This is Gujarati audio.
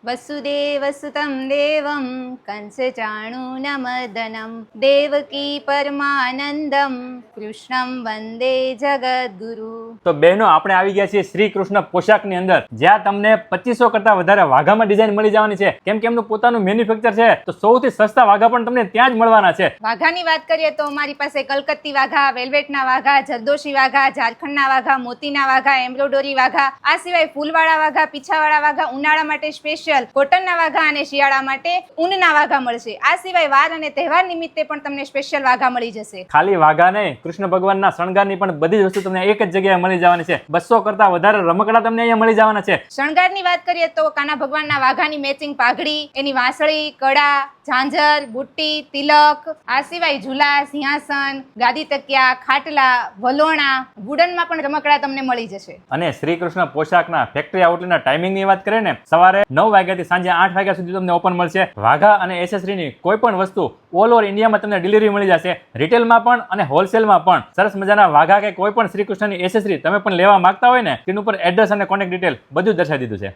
વસુદેવસુતમ દેવમ કંસચાણૂરમર્દનમ દેવકી પરમાનંદમ કૃષ્ણમ વંદે જગદ્ગુરુ. તો બહેનો આપણે આવી ગયા છીએ શ્રી કૃષ્ણ પોશાકની અંદર, જ્યાં તમને 2500 કરતા વધારે વાઘામાં ડિઝાઇન મળી જવાની છે. કેમ કે એમનું પોતાનું મેન્યુફેક્ચર છે, તો સૌથી સસ્તા વાઘા પણ તમને ત્યાં જ મળવાના છે. વાઘાની વાત કરીએ તો અમારી પાસે કલકત્તી વાઘા, વેલ્વેટના વાઘા, જરદોશી વાઘા, ઝારખંડના વાઘા, મોતીના વાઘા, એમ્બ્રોડરી વાઘા, આ સિવાય ફૂલવાળા વાઘા, પીછાવાળા વાઘા, ઉનાળા માટે સ્પેશિયલ કોટનના વાઘા અને શિયાળા માટે ઊનના વાઘા મળશે. આ સિવાય વાર અને તહેવાર નિમિત્તે પણ તમને સ્પેશિયલ વાઘા મળી જશે. ખાલી વાઘા નહીં, કૃષ્ણ ભગવાનના શણગારની પણ બધી જ વસ્તુ તમને એક જ જગ્યાએ મળી જવાની છે. 200 કરતા વધારે રમકડા તમને અહીંયા મળી જવાના છે. શણગારની વાત કરીએ તો કાના ભગવાનના વાઘાની મેચિંગ પાઘડી, એની વાંસળી, કડા, ઝાંઝર, બુટ્ટી, તિલક, આ સિવાય ઝૂલા, સિંહાસન, ગાદી તકિયા, ખાટલા, વલોણા, વુડનમાં પણ રમકડા તમને મળી જશે. અને શ્રી કૃષ્ણ પોશાકના ફેક્ટરી આઉટલેટના ટાઈમિંગની વાત કરીએ ને, સવારે 9 વાગ્યાથી સાંજે 8 વાગ્યા સુધી તમને ઓપન મળશે. વાઘા અને એસેસરીની કોઈ પણ વસ્તુ ઓલ ઓવર ઇન્ડિયામાં તમને ડિલિવરી મળી જશે, રિટેલમાં પણ અને હોલસેલમાં પણ. સરસ મજાના વાઘા કે કોઈ પણ શ્રી કૃષ્ણની એસેસરી તમે પણ લેવા માંગતા હોય ને, તેનું ઉપર એડ્રેસ અને કોન્ટેક્ટ ડિટેલ બધું દર્શાવી દીધું છે.